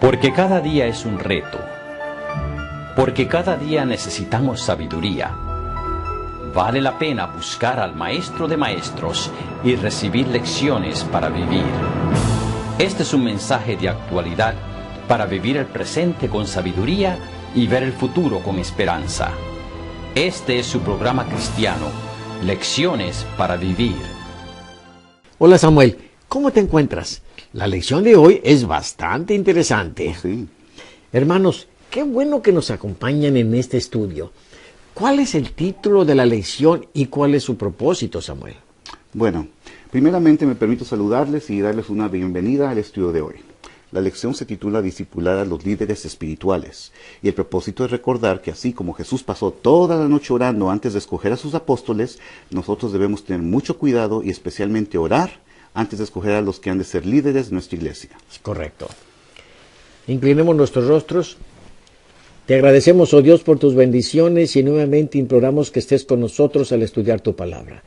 Porque cada día es un reto. Porque cada día necesitamos sabiduría. Vale la pena buscar al Maestro de Maestros y recibir lecciones para vivir. Este es un mensaje de actualidad para vivir el presente con sabiduría y ver el futuro con esperanza. Este es su programa cristiano, Lecciones para Vivir. Hola Samuel, ¿cómo te encuentras? La lección de hoy es bastante interesante. Sí. Hermanos, qué bueno que nos acompañan en este estudio. ¿Cuál es el título de la lección y cuál es su propósito, Samuel? Bueno, primeramente me permito saludarles y darles una bienvenida al estudio de hoy. La lección se titula Discipular a los líderes espirituales, y el propósito es recordar que así como Jesús pasó toda la noche orando antes de escoger a sus apóstoles, nosotros debemos tener mucho cuidado y especialmente orar antes de escoger a los que han de ser líderes de nuestra iglesia. Es correcto. Inclinemos nuestros rostros. Te agradecemos, oh Dios, por tus bendiciones y nuevamente imploramos que estés con nosotros al estudiar tu palabra.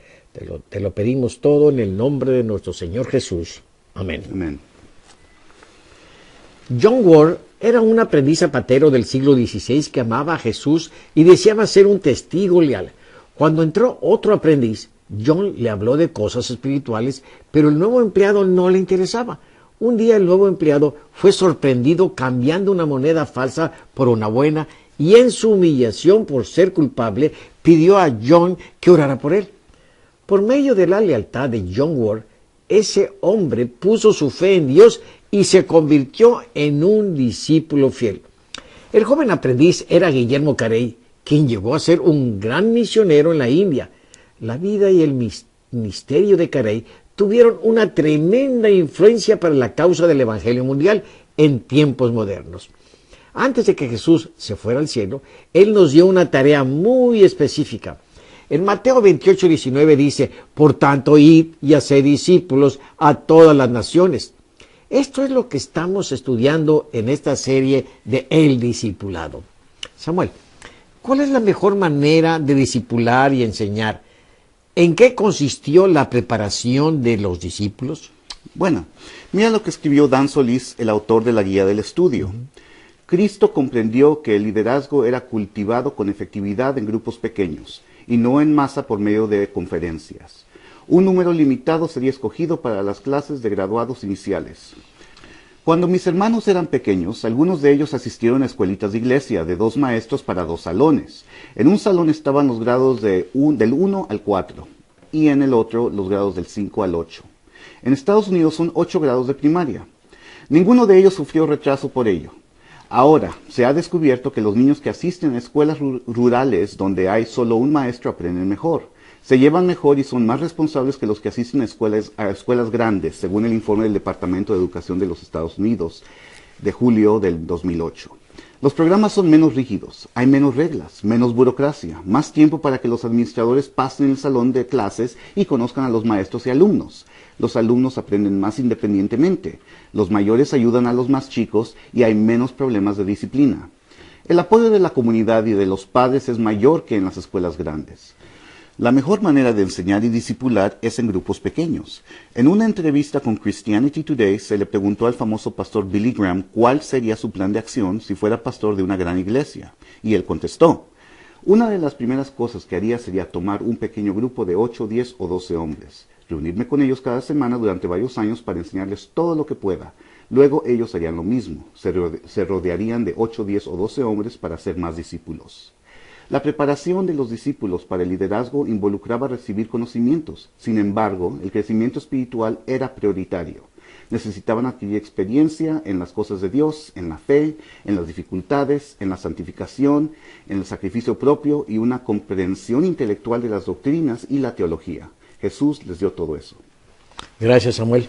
Te lo pedimos todo en el nombre de nuestro Señor Jesús. Amén. Amén. John Ward era un aprendiz zapatero del siglo XVI que amaba a Jesús y deseaba ser un testigo leal. Cuando entró otro aprendiz, John le habló de cosas espirituales, pero el nuevo empleado no le interesaba. Un día el nuevo empleado fue sorprendido cambiando una moneda falsa por una buena y en su humillación por ser culpable pidió a John que orara por él. Por medio de la lealtad de John Ward, ese hombre puso su fe en Dios y se convirtió en un discípulo fiel. El joven aprendiz era Guillermo Carey, quien llegó a ser un gran misionero en la India. La vida y el ministerio de Carey tuvieron una tremenda influencia para la causa del Evangelio mundial en tiempos modernos. Antes de que Jesús se fuera al cielo, Él nos dio una tarea muy específica. En Mateo 28:19 dice, por tanto, id y haced discípulos a todas las naciones. Esto es lo que estamos estudiando en esta serie de El Discipulado. Samuel, ¿cuál es la mejor manera de discipular y enseñar? ¿En qué consistió la preparación de los discípulos? Bueno, mira lo que escribió Dan Solís, el autor de la guía del estudio. Cristo comprendió que el liderazgo era cultivado con efectividad en grupos pequeños y no en masa por medio de conferencias. Un número limitado sería escogido para las clases de graduados iniciales. Cuando mis hermanos eran pequeños, algunos de ellos asistieron a escuelitas de iglesia de 2 maestros para 2 salones. En un salón estaban los grados del 1 al 4 y en el otro los grados del 5 al 8. En Estados Unidos son 8 grados de primaria. Ninguno de ellos sufrió retraso por ello. Ahora, se ha descubierto que los niños que asisten a escuelas rurales donde hay solo un maestro aprenden mejor. Se llevan mejor y son más responsables que los que asisten a escuelas grandes, según el informe del Departamento de Educación de los Estados Unidos de julio del 2008. Los programas son menos rígidos, hay menos reglas, menos burocracia, más tiempo para que los administradores pasen el salón de clases y conozcan a los maestros y alumnos. Los alumnos aprenden más independientemente, los mayores ayudan a los más chicos y hay menos problemas de disciplina. El apoyo de la comunidad y de los padres es mayor que en las escuelas grandes. La mejor manera de enseñar y discipular es en grupos pequeños. En una entrevista con Christianity Today se le preguntó al famoso pastor Billy Graham cuál sería su plan de acción si fuera pastor de una gran iglesia. Y él contestó, una de las primeras cosas que haría sería tomar un pequeño grupo de 8, 10 o 12 hombres, reunirme con ellos cada semana durante varios años para enseñarles todo lo que pueda. Luego ellos harían lo mismo, se rodearían de 8, 10 o 12 hombres para hacer más discípulos. La preparación de los discípulos para el liderazgo involucraba recibir conocimientos. Sin embargo, el crecimiento espiritual era prioritario. Necesitaban adquirir experiencia en las cosas de Dios, en la fe, en las dificultades, en la santificación, en el sacrificio propio y una comprensión intelectual de las doctrinas y la teología. Jesús les dio todo eso. Gracias, Samuel.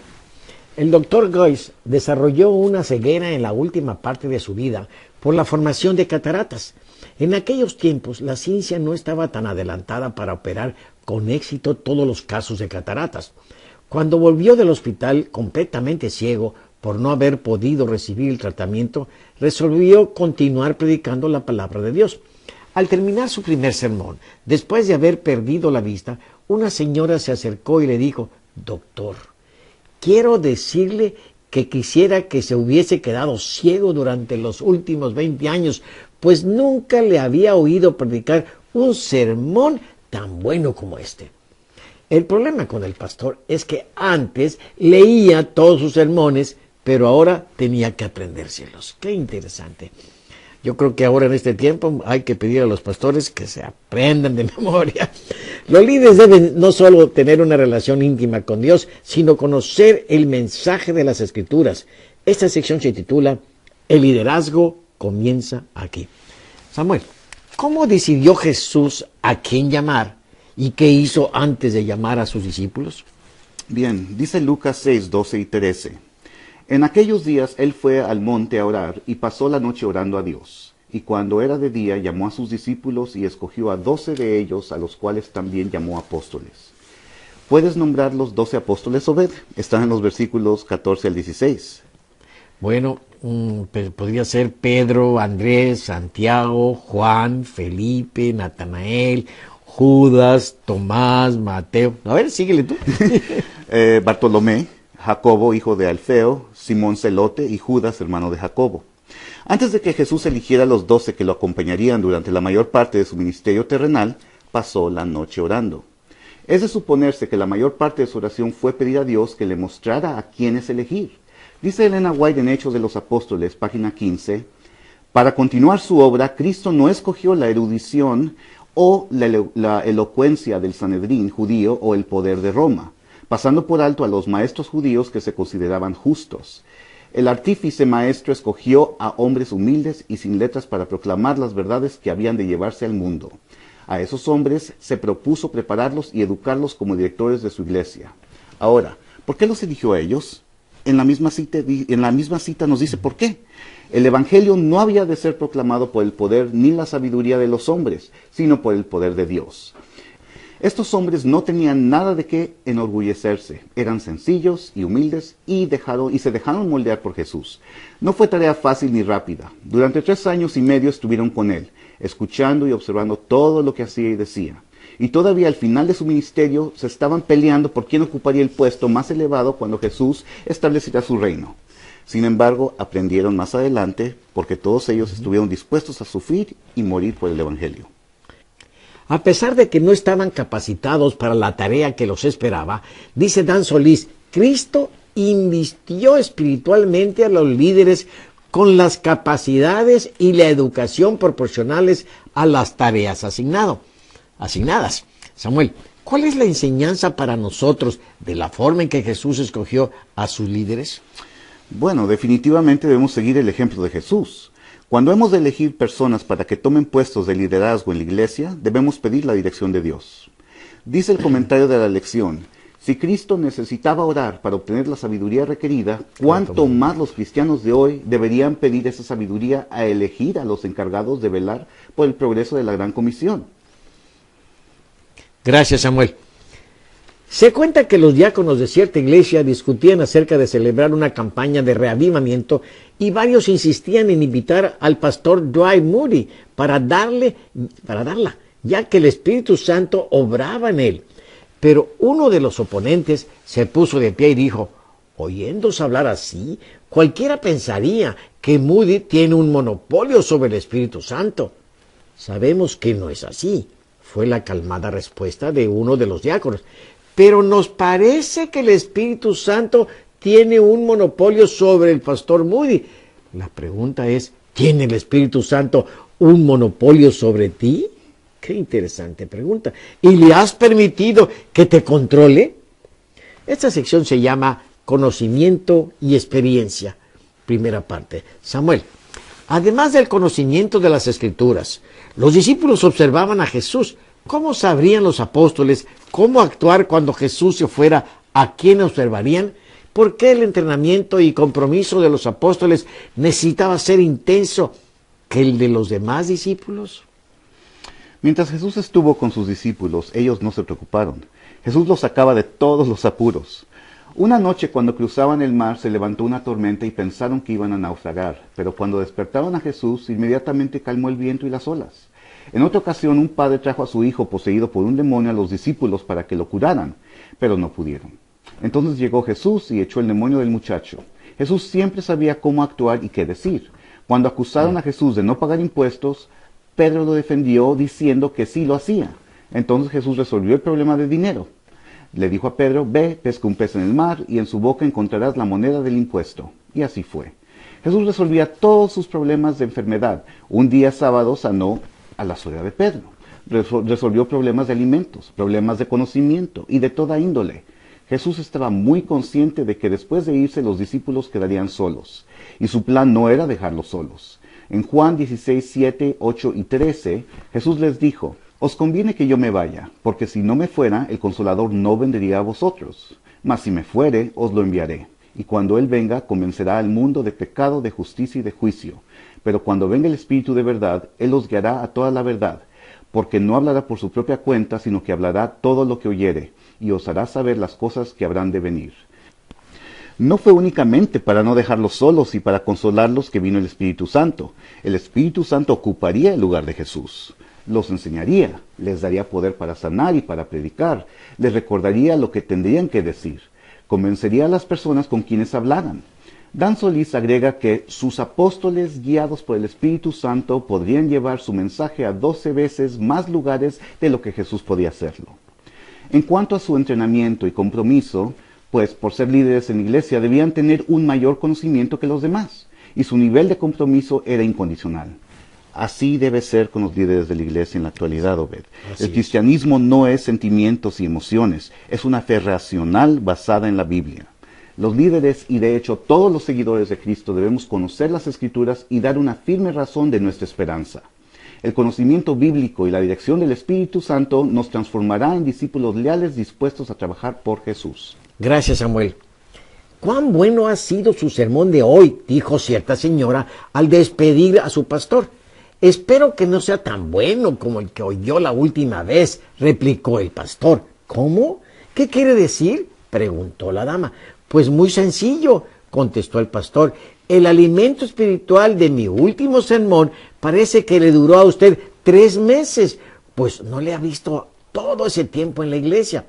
El doctor Geuss desarrolló una ceguera en la última parte de su vida por la formación de cataratas. En aquellos tiempos, la ciencia no estaba tan adelantada para operar con éxito todos los casos de cataratas. Cuando volvió del hospital completamente ciego por no haber podido recibir el tratamiento, resolvió continuar predicando la palabra de Dios. Al terminar su primer sermón, después de haber perdido la vista, una señora se acercó y le dijo, doctor, quiero decirle que quisiera que se hubiese quedado ciego durante los últimos 20 años, pues nunca le había oído predicar un sermón tan bueno como este. El problema con el pastor es que antes leía todos sus sermones, pero ahora tenía que aprendérselos. Qué interesante. Yo creo que ahora en este tiempo hay que pedir a los pastores que se aprendan de memoria. Los líderes deben no solo tener una relación íntima con Dios, sino conocer el mensaje de las Escrituras. Esta sección se titula El liderazgo comienza aquí. Samuel, ¿cómo decidió Jesús a quién llamar y qué hizo antes de llamar a sus discípulos? Bien, dice Lucas 6, 12 y 13. En aquellos días él fue al monte a orar y pasó la noche orando a Dios. Y cuando era de día llamó a sus discípulos y escogió a 12 de ellos, a los cuales también llamó apóstoles. ¿Puedes nombrar los 12 apóstoles, Obed? Están en los versículos 14 al 16. Bueno, podría ser Pedro, Andrés, Santiago, Juan, Felipe, Natanael, Judas, Tomás, Mateo. A ver, síguele tú. Bartolomé, Jacobo, hijo de Alfeo, Simón Celote y Judas, hermano de Jacobo. Antes de que Jesús eligiera a los 12 que lo acompañarían durante la mayor parte de su ministerio terrenal, pasó la noche orando. Es de suponerse que la mayor parte de su oración fue pedir a Dios que le mostrara a quiénes elegir. Dice Elena White en Hechos de los Apóstoles, página 15, para continuar su obra, Cristo no escogió la erudición o la elocuencia del Sanedrín judío o el poder de Roma, pasando por alto a los maestros judíos que se consideraban justos. El artífice maestro escogió a hombres humildes y sin letras para proclamar las verdades que habían de llevarse al mundo. A esos hombres se propuso prepararlos y educarlos como directores de su iglesia. Ahora, ¿por qué los eligió a ellos? En la misma cita nos dice por qué. El Evangelio no había de ser proclamado por el poder ni la sabiduría de los hombres, sino por el poder de Dios. Estos hombres no tenían nada de qué enorgullecerse, eran sencillos y humildes y se dejaron moldear por Jesús. No fue tarea fácil ni rápida. Durante 3 años y medio estuvieron con él, escuchando y observando todo lo que hacía y decía. Y todavía al final de su ministerio se estaban peleando por quién ocuparía el puesto más elevado cuando Jesús estableciera su reino. Sin embargo, aprendieron más adelante porque todos ellos estuvieron dispuestos a sufrir y morir por el Evangelio. A pesar de que no estaban capacitados para la tarea que los esperaba, dice Dan Solís, Cristo invistió espiritualmente a los líderes con las capacidades y la educación proporcionales a las tareas asignadas. Samuel, ¿cuál es la enseñanza para nosotros de la forma en que Jesús escogió a sus líderes? Bueno, definitivamente debemos seguir el ejemplo de Jesús. Cuando hemos de elegir personas para que tomen puestos de liderazgo en la iglesia, debemos pedir la dirección de Dios. Dice el comentario de la lección, si Cristo necesitaba orar para obtener la sabiduría requerida, ¿cuánto más los cristianos de hoy deberían pedir esa sabiduría a elegir a los encargados de velar por el progreso de la Gran Comisión? Gracias, Samuel. Se cuenta que los diáconos de cierta iglesia discutían acerca de celebrar una campaña de reavivamiento y varios insistían en invitar al pastor Dwight Moody para darla, ya que el Espíritu Santo obraba en él. Pero uno de los oponentes se puso de pie y dijo, oyéndose hablar así, cualquiera pensaría que Moody tiene un monopolio sobre el Espíritu Santo. Sabemos que no es así, fue la calmada respuesta de uno de los diáconos. Pero nos parece que el Espíritu Santo tiene un monopolio sobre el pastor Moody. La pregunta es, ¿tiene el Espíritu Santo un monopolio sobre ti? Qué interesante pregunta. ¿Y le has permitido que te controle? Esta sección se llama Conocimiento y Experiencia. Primera parte. Samuel, además del conocimiento de las Escrituras, los discípulos observaban a Jesús. ¿Cómo sabrían los apóstoles cómo actuar cuando Jesús se fuera? ¿A quién observarían? ¿Por qué el entrenamiento y compromiso de los apóstoles necesitaba ser intenso que el de los demás discípulos? Mientras Jesús estuvo con sus discípulos, ellos no se preocuparon. Jesús los sacaba de todos los apuros. Una noche, cuando cruzaban el mar, se levantó una tormenta y pensaron que iban a naufragar. Pero cuando despertaron a Jesús, inmediatamente calmó el viento y las olas. En otra ocasión, un padre trajo a su hijo poseído por un demonio a los discípulos para que lo curaran, pero no pudieron. Entonces llegó Jesús y echó el demonio del muchacho. Jesús siempre sabía cómo actuar y qué decir. Cuando acusaron a Jesús de no pagar impuestos, Pedro lo defendió diciendo que sí lo hacía. Entonces Jesús resolvió el problema de dinero. Le dijo a Pedro, ve, pesca un pez en el mar y en su boca encontrarás la moneda del impuesto. Y así fue. Jesús resolvía todos sus problemas de enfermedad. Un día sábado sanó a la suegra de Pedro. Resolvió problemas de alimentos, problemas de conocimiento y de toda índole. Jesús estaba muy consciente de que después de irse los discípulos quedarían solos. Y su plan no era dejarlos solos. En Juan 16, 7, 8 y 13, Jesús les dijo, os conviene que yo me vaya, porque si no me fuera, el Consolador no vendría a vosotros. Mas si me fuere, os lo enviaré. Y cuando Él venga, convencerá al mundo de pecado, de justicia y de juicio. Pero cuando venga el Espíritu de verdad, Él os guiará a toda la verdad, porque no hablará por su propia cuenta, sino que hablará todo lo que oyere, y os hará saber las cosas que habrán de venir. No fue únicamente para no dejarlos solos y para consolarlos que vino el Espíritu Santo. El Espíritu Santo ocuparía el lugar de Jesús. Los enseñaría, les daría poder para sanar y para predicar, les recordaría lo que tendrían que decir, convencería a las personas con quienes hablaran. Dan Solís agrega que sus apóstoles, guiados por el Espíritu Santo, podrían llevar su mensaje a 12 veces más lugares de lo que Jesús podía hacerlo. En cuanto a su entrenamiento y compromiso, pues por ser líderes en la iglesia debían tener un mayor conocimiento que los demás, y su nivel de compromiso era incondicional. Así debe ser con los líderes de la iglesia en la actualidad, Obed. El cristianismo no es sentimientos y emociones, es una fe racional basada en la Biblia. Los líderes y de hecho todos los seguidores de Cristo debemos conocer las Escrituras y dar una firme razón de nuestra esperanza. El conocimiento bíblico y la dirección del Espíritu Santo nos transformará en discípulos leales dispuestos a trabajar por Jesús. Gracias, Samuel. ¡Cuán bueno ha sido su sermón de hoy!, dijo cierta señora al despedir a su pastor. Espero que no sea tan bueno como el que oyó la última vez, replicó el pastor. ¿Cómo? ¿Qué quiere decir?, preguntó la dama. Pues muy sencillo, contestó el pastor. El alimento espiritual de mi último sermón parece que le duró a usted 3 meses, pues no le ha visto todo ese tiempo en la iglesia.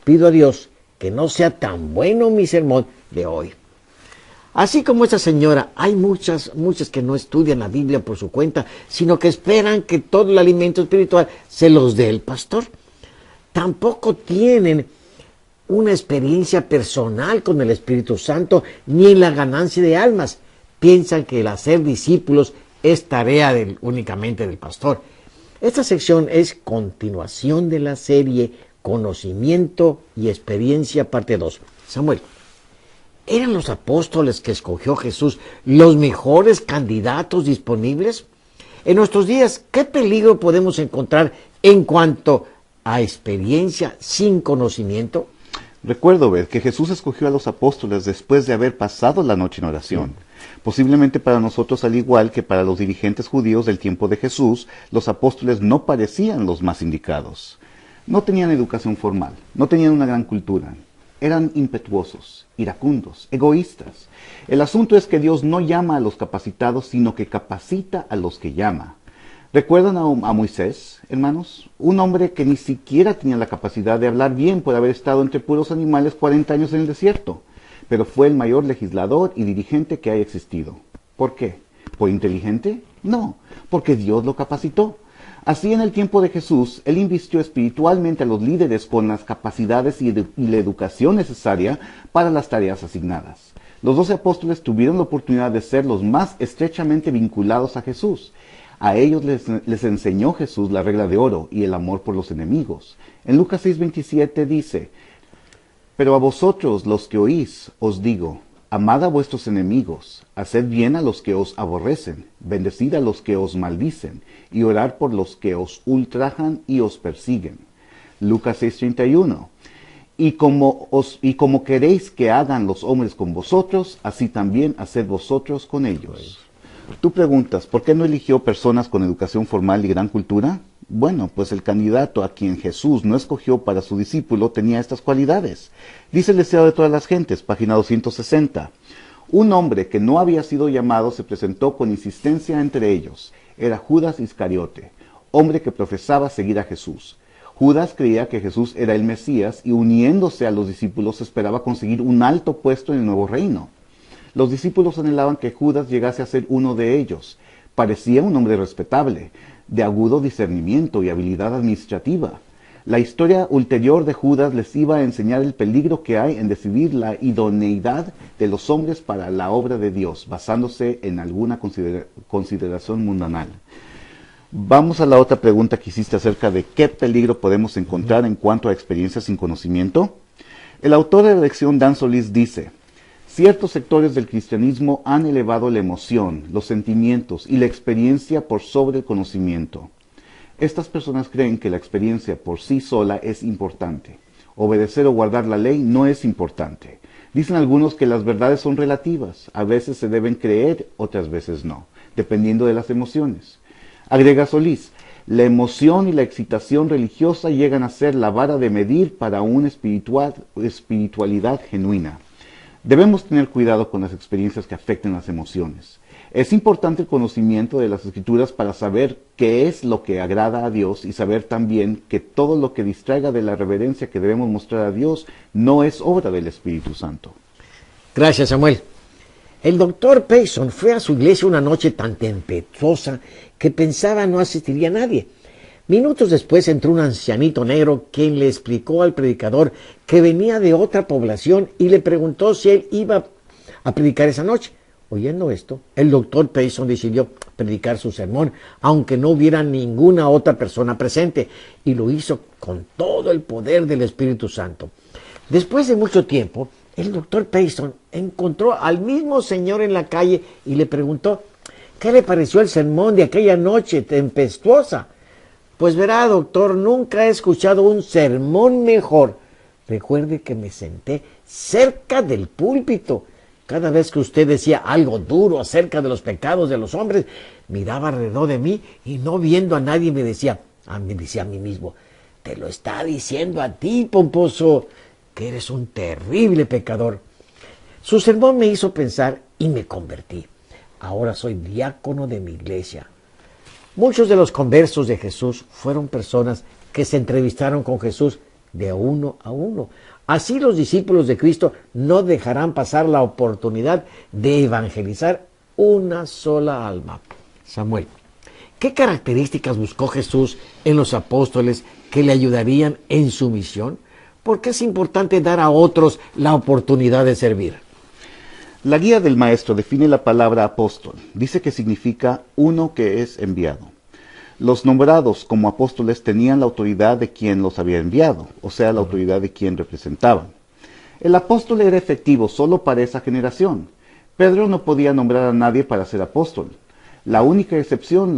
Pido a Dios que no sea tan bueno mi sermón de hoy. Así como esta señora, hay muchas que no estudian la Biblia por su cuenta, sino que esperan que todo el alimento espiritual se los dé el pastor. Tampoco tienen una experiencia personal con el Espíritu Santo ni en la ganancia de almas. Piensan que el hacer discípulos es tarea únicamente del pastor. Esta sección es continuación de la serie Conocimiento y Experiencia, parte 2. Samuel, ¿eran los apóstoles que escogió Jesús los mejores candidatos disponibles? En nuestros días, ¿qué peligro podemos encontrar en cuanto a experiencia sin conocimiento? Recuerdo ver que Jesús escogió a los apóstoles después de haber pasado la noche en oración. Posiblemente para nosotros, al igual que para los dirigentes judíos del tiempo de Jesús, los apóstoles no parecían los más indicados. No tenían educación formal, no tenían una gran cultura. Eran impetuosos, iracundos, egoístas. El asunto es que Dios no llama a los capacitados, sino que capacita a los que llama. ¿Recuerdan a Moisés, hermanos? Un hombre que ni siquiera tenía la capacidad de hablar bien por haber estado entre puros animales 40 años en el desierto. Pero fue el mayor legislador y dirigente que haya existido. ¿Por qué? ¿Por inteligente? No, porque Dios lo capacitó. Así, en el tiempo de Jesús, Él invistió espiritualmente a los líderes con las capacidades y la educación necesaria para las tareas asignadas. Los 12 apóstoles tuvieron la oportunidad de ser los más estrechamente vinculados a Jesús. A ellos les enseñó Jesús la regla de oro y el amor por los enemigos. En Lucas 6:27 dice, pero a vosotros los que oís, os digo, amad a vuestros enemigos, haced bien a los que os aborrecen, bendecid a los que os maldicen, y orad por los que os ultrajan y os persiguen. Lucas 6:31. Y como queréis que hagan los hombres con vosotros, así también haced vosotros con ellos. Tú preguntas, ¿por qué no eligió personas con educación formal y gran cultura? Bueno, pues el candidato a quien Jesús no escogió para su discípulo tenía estas cualidades. Dice el deseado de todas las gentes, página 260. Un hombre que no había sido llamado se presentó con insistencia entre ellos. Era Judas Iscariote, hombre que profesaba seguir a Jesús. Judas creía que Jesús era el Mesías y uniéndose a los discípulos esperaba conseguir un alto puesto en el nuevo reino. Los discípulos anhelaban que Judas llegase a ser uno de ellos. Parecía un hombre respetable, de agudo discernimiento y habilidad administrativa. La historia ulterior de Judas les iba a enseñar el peligro que hay en decidir la idoneidad de los hombres para la obra de Dios, basándose en alguna consideración mundanal. Vamos a la otra pregunta que hiciste acerca de qué peligro podemos encontrar en cuanto a experiencias sin conocimiento. El autor de la lección, Dan Solís, dice: ciertos sectores del cristianismo han elevado la emoción, los sentimientos y la experiencia por sobre el conocimiento. Estas personas creen que la experiencia por sí sola es importante. Obedecer o guardar la ley no es importante. Dicen algunos que las verdades son relativas. A veces se deben creer, otras veces no, dependiendo de las emociones. Agrega Solís: la emoción y la excitación religiosa llegan a ser la vara de medir para una espiritualidad genuina. Debemos tener cuidado con las experiencias que afecten las emociones. Es importante el conocimiento de las Escrituras para saber qué es lo que agrada a Dios y saber también que todo lo que distraiga de la reverencia que debemos mostrar a Dios no es obra del Espíritu Santo. Gracias, Samuel. El doctor Payson fue a su iglesia una noche tan tempestuosa que pensaba no asistiría a nadie. Minutos después entró un ancianito negro quien le explicó al predicador que venía de otra población y le preguntó si él iba a predicar esa noche. Oyendo esto, el doctor Payson decidió predicar su sermón, aunque no hubiera ninguna otra persona presente, y lo hizo con todo el poder del Espíritu Santo. Después de mucho tiempo, el doctor Payson encontró al mismo señor en la calle y le preguntó: ¿qué le pareció el sermón de aquella noche tempestuosa? Pues verá, doctor, nunca he escuchado un sermón mejor. Recuerde que me senté cerca del púlpito. Cada vez que usted decía algo duro acerca de los pecados de los hombres, miraba alrededor de mí y no viendo a nadie me decía a mí mismo: te lo está diciendo a ti, pomposo, que eres un terrible pecador. Su sermón me hizo pensar y me convertí. Ahora soy diácono de mi iglesia. Muchos de los conversos de Jesús fueron personas que se entrevistaron con Jesús de uno a uno. Así los discípulos de Cristo no dejarán pasar la oportunidad de evangelizar una sola alma. Samuel, ¿qué características buscó Jesús en los apóstoles que le ayudarían en su misión? ¿Por qué es importante dar a otros la oportunidad de servir? La guía del maestro define la palabra apóstol. Dice que significa uno que es enviado. Los nombrados como apóstoles tenían la autoridad de quien los había enviado, o sea, la autoridad de quien representaban. El apóstol era efectivo solo para esa generación. Pedro no podía nombrar a nadie para ser apóstol. La única excepción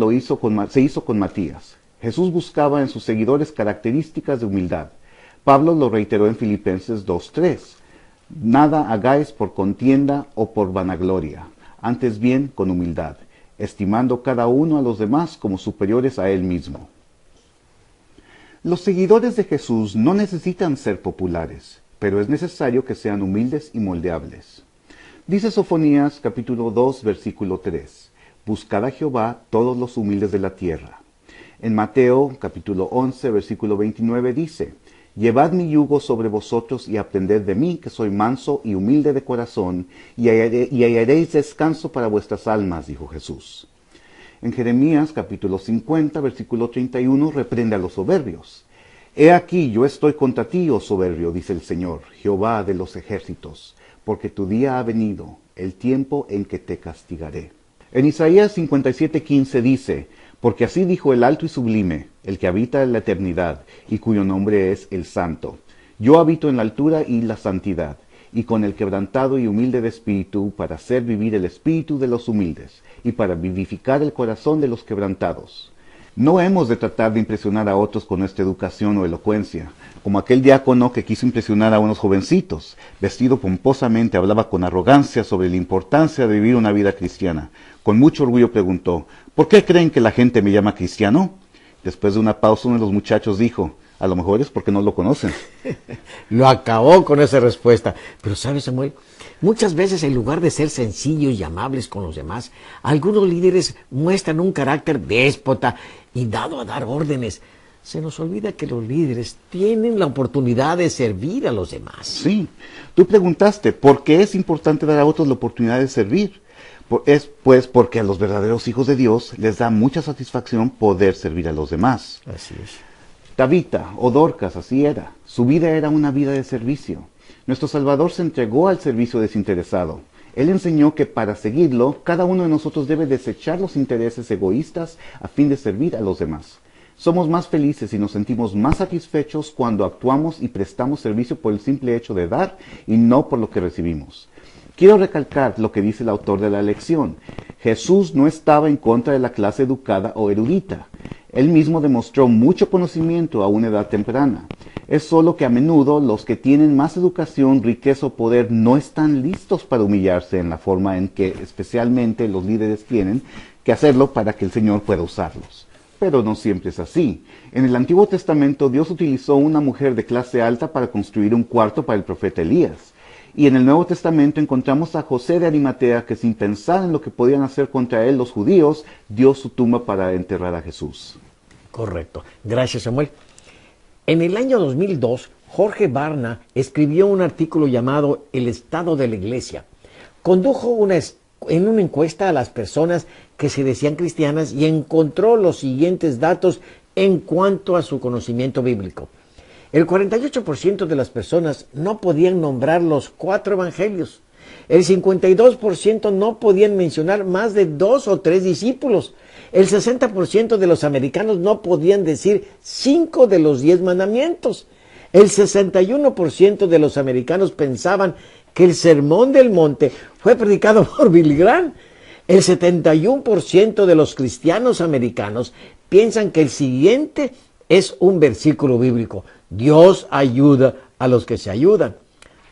se hizo con Matías. Jesús buscaba en sus seguidores características de humildad. Pablo lo reiteró en Filipenses 2:3. Nada hagáis por contienda o por vanagloria, antes bien con humildad, estimando cada uno a los demás como superiores a él mismo. Los seguidores de Jesús no necesitan ser populares, pero es necesario que sean humildes y moldeables. Dice Sofonías capítulo 2, versículo 3, buscad a Jehová todos los humildes de la tierra. En Mateo capítulo 11, versículo 29 dice, llevad mi yugo sobre vosotros y aprended de mí, que soy manso y humilde de corazón, y hallaréis descanso para vuestras almas, dijo Jesús. En Jeremías capítulo 50, versículo 31, reprende a los soberbios. He aquí, yo estoy contra ti, oh soberbio, dice el Señor, Jehová de los ejércitos, porque tu día ha venido, el tiempo en que te castigaré. En Isaías 57:15 dice, porque así dijo el alto y sublime, el que habita en la eternidad, y cuyo nombre es el Santo. Yo habito en la altura y la santidad, y con el quebrantado y humilde de espíritu, para hacer vivir el espíritu de los humildes, y para vivificar el corazón de los quebrantados. No hemos de tratar de impresionar a otros con nuestra educación o elocuencia, como aquel diácono que quiso impresionar a unos jovencitos. Vestido pomposamente, hablaba con arrogancia sobre la importancia de vivir una vida cristiana. Con mucho orgullo preguntó, ¿por qué creen que la gente me llama cristiano? Después de una pausa, uno de los muchachos dijo, a lo mejor es porque no lo conocen. Lo acabó con esa respuesta. Pero ¿sabes, Samuel? Muchas veces, en lugar de ser sencillos y amables con los demás, algunos líderes muestran un carácter déspota y dado a dar órdenes. se nos olvida que los líderes tienen la oportunidad de servir a los demás. Sí, tú preguntaste, ¿por qué es importante dar a otros la oportunidad de servir? Es pues porque a los verdaderos hijos de Dios les da mucha satisfacción poder servir a los demás. Así es. Tabita o Dorcas, así era. Su vida era una vida de servicio. Nuestro Salvador se entregó al servicio desinteresado. Él enseñó que para seguirlo, cada uno de nosotros debe desechar los intereses egoístas a fin de servir a los demás. Somos más felices y nos sentimos más satisfechos cuando actuamos y prestamos servicio por el simple hecho de dar y no por lo que recibimos. Quiero recalcar lo que dice el autor de la lección. Jesús no estaba en contra de la clase educada o erudita. Él mismo demostró mucho conocimiento a una edad temprana. Es solo que a menudo los que tienen más educación, riqueza o poder no están listos para humillarse en la forma en que especialmente los líderes tienen que hacerlo para que el Señor pueda usarlos. Pero no siempre es así. En el Antiguo Testamento Dios utilizó una mujer de clase alta para construir un cuarto para el profeta Elías. Y en el Nuevo Testamento encontramos a José de Arimatea que sin pensar en lo que podían hacer contra él los judíos, dio su tumba para enterrar a Jesús. Correcto. Gracias, Samuel. En el año 2002, Jorge Barna escribió un artículo llamado El estado de la iglesia. Condujo en una encuesta a las personas que se decían cristianas y encontró los siguientes datos en cuanto a su conocimiento bíblico. El 48% de las personas no podían nombrar los 4 evangelios. El 52% no podían mencionar más de 2 o 3 discípulos. El 60% de los americanos no podían decir 5 de los 10 mandamientos. El 61% de los americanos pensaban que el Sermón del Monte fue predicado por Billy Graham. El 71% de los cristianos americanos piensan que el siguiente es un versículo bíblico. Dios ayuda a los que se ayudan.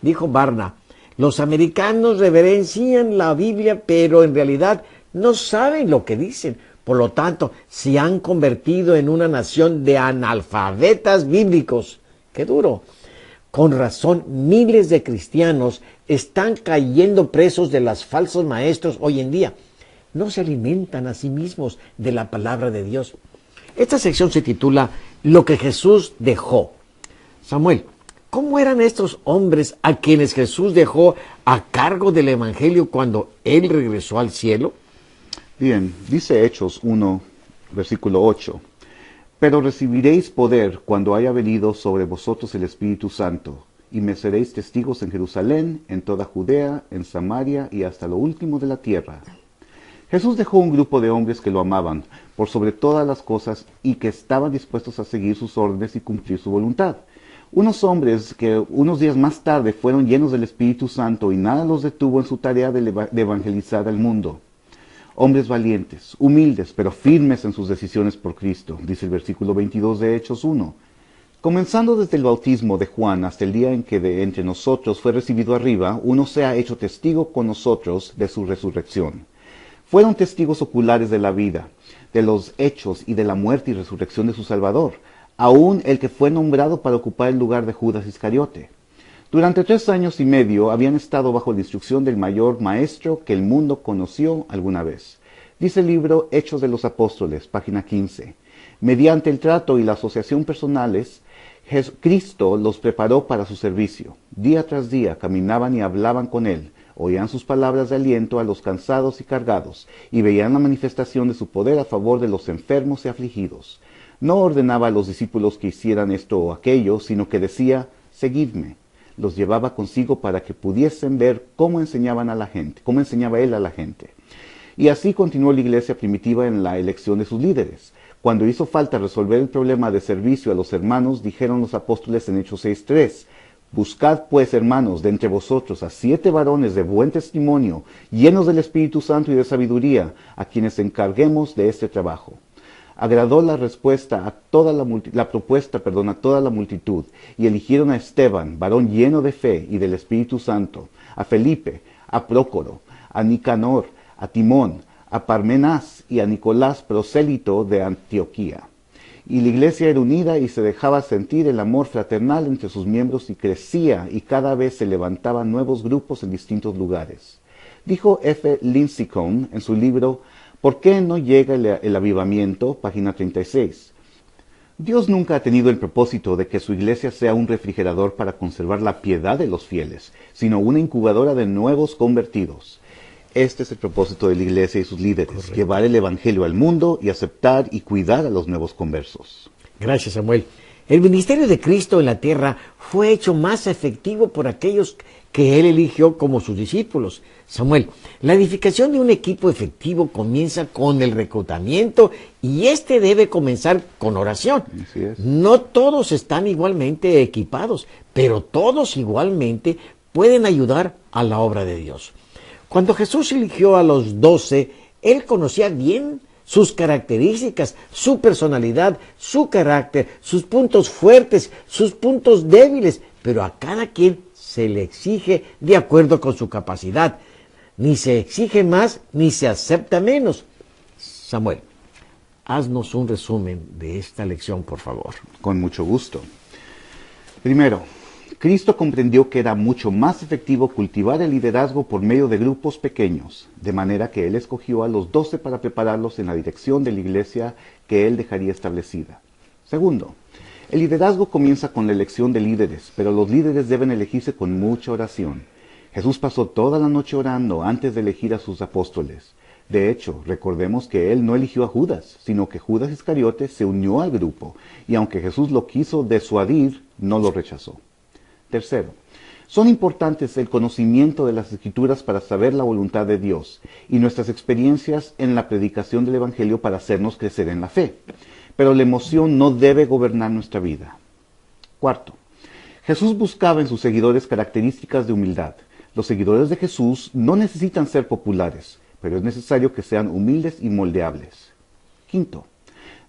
Dijo Barna, los americanos reverencian la Biblia, pero en realidad no saben lo que dicen. Por lo tanto, se han convertido en una nación de analfabetas bíblicos. ¡Qué duro! Con razón, miles de cristianos están cayendo presos de los falsos maestros hoy en día. No se alimentan a sí mismos de la palabra de Dios. Esta sección se titula Lo que Jesús dejó. Samuel, ¿cómo eran estos hombres a quienes Jesús dejó a cargo del Evangelio cuando Él regresó al cielo? Bien, dice Hechos 1, versículo 8. Pero recibiréis poder cuando haya venido sobre vosotros el Espíritu Santo, y me seréis testigos en Jerusalén, en toda Judea, en Samaria y hasta lo último de la tierra. Jesús dejó un grupo de hombres que lo amaban por sobre todas las cosas y que estaban dispuestos a seguir sus órdenes y cumplir su voluntad. Unos hombres que unos días más tarde fueron llenos del Espíritu Santo y nada los detuvo en su tarea de evangelizar al mundo. Hombres valientes, humildes, pero firmes en sus decisiones por Cristo, dice el versículo 22 de Hechos 1. Comenzando desde el bautismo de Juan hasta el día en que de entre nosotros fue recibido arriba, uno se ha hecho testigo con nosotros de su resurrección. Fueron testigos oculares de la vida, de los hechos y de la muerte y resurrección de su Salvador, aún el que fue nombrado para ocupar el lugar de Judas Iscariote. Durante 3 años y medio habían estado bajo la instrucción del mayor maestro que el mundo conoció alguna vez. Dice el libro Hechos de los Apóstoles, página 15. Mediante el trato y la asociación personales, Cristo los preparó para su servicio. Día tras día caminaban y hablaban con Él, oían sus palabras de aliento a los cansados y cargados, y veían la manifestación de su poder a favor de los enfermos y afligidos. No ordenaba a los discípulos que hicieran esto o aquello, sino que decía, seguidme. Los llevaba consigo para que pudiesen ver cómo enseñaba él a la gente. Y así continuó la iglesia primitiva en la elección de sus líderes. Cuando hizo falta resolver el problema de servicio a los hermanos, dijeron los apóstoles en Hechos 6:3, buscad pues, hermanos, de entre vosotros a 7 varones de buen testimonio, llenos del Espíritu Santo y de sabiduría, a quienes encarguemos de este trabajo. Agradó la propuesta a toda la multitud, y eligieron a Esteban, varón lleno de fe y del Espíritu Santo, a Felipe, a Prócoro, a Nicanor, a Timón, a Parmenás y a Nicolás, prosélito de Antioquía. Y la iglesia era unida y se dejaba sentir el amor fraternal entre sus miembros y crecía, y cada vez se levantaban nuevos grupos en distintos lugares. Dijo F. Lincecum en su libro ¿Por qué no llega el avivamiento? Página 36. Dios nunca ha tenido el propósito de que su iglesia sea un refrigerador para conservar la piedad de los fieles, sino una incubadora de nuevos convertidos. Este es el propósito de la iglesia y sus líderes, Correcto. llevar el evangelio al mundo y aceptar y cuidar a los nuevos conversos. Gracias, Samuel. El ministerio de Cristo en la tierra fue hecho más efectivo por aquellos que Él eligió como sus discípulos. Samuel, la edificación de un equipo efectivo comienza con el reclutamiento y este debe comenzar con oración. Así es. No todos están igualmente equipados, pero todos igualmente pueden ayudar a la obra de Dios. Cuando Jesús eligió a los 12, Él conocía bien sus características, su personalidad, su carácter, sus puntos fuertes, sus puntos débiles, pero a cada quien se le exige de acuerdo con su capacidad. Ni se exige más, ni se acepta menos. Samuel, haznos un resumen de esta lección, por favor. Con mucho gusto. Primero, Cristo comprendió que era mucho más efectivo cultivar el liderazgo por medio de grupos pequeños, de manera que Él escogió a los 12 para prepararlos en la dirección de la iglesia que Él dejaría establecida. Segundo, el liderazgo comienza con la elección de líderes, pero los líderes deben elegirse con mucha oración. Jesús pasó toda la noche orando antes de elegir a sus apóstoles. De hecho, recordemos que Él no eligió a Judas, sino que Judas Iscariote se unió al grupo, y aunque Jesús lo quiso disuadir, no lo rechazó. Tercero, son importantes el conocimiento de las Escrituras para saber la voluntad de Dios y nuestras experiencias en la predicación del Evangelio para hacernos crecer en la fe. Pero la emoción no debe gobernar nuestra vida. Cuarto, Jesús buscaba en sus seguidores características de humildad. Los seguidores de Jesús no necesitan ser populares, pero es necesario que sean humildes y moldeables. Quinto,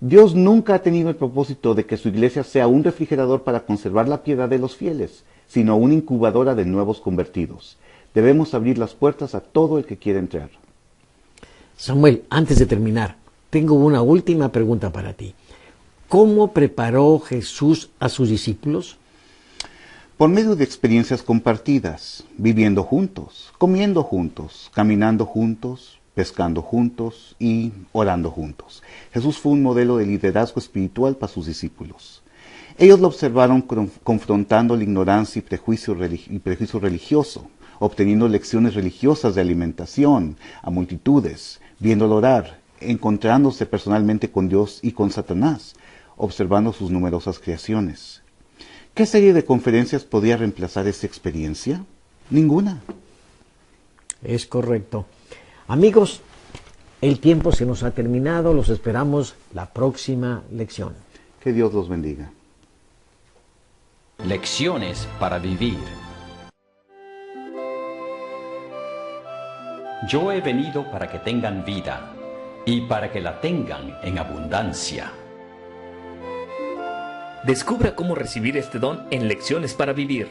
Dios nunca ha tenido el propósito de que su iglesia sea un refrigerador para conservar la piedad de los fieles, sino una incubadora de nuevos convertidos. Debemos abrir las puertas a todo el que quiera entrar. Samuel, antes de terminar, tengo una última pregunta para ti. ¿Cómo preparó Jesús a sus discípulos? Por medio de experiencias compartidas, viviendo juntos, comiendo juntos, caminando juntos, pescando juntos y orando juntos. Jesús fue un modelo de liderazgo espiritual para sus discípulos. Ellos lo observaron confrontando la ignorancia y prejuicio religioso, obteniendo lecciones religiosas de alimentación a multitudes, viéndolo orar, encontrándose personalmente con Dios y con Satanás, observando sus numerosas creaciones. ¿Qué serie de conferencias podía reemplazar esa experiencia? Ninguna. Es correcto. Amigos, el tiempo se nos ha terminado. Los esperamos la próxima lección. Que Dios los bendiga. Lecciones para vivir. Yo he venido para que tengan vida y para que la tengan en abundancia. Descubra cómo recibir este don en Lecciones para Vivir.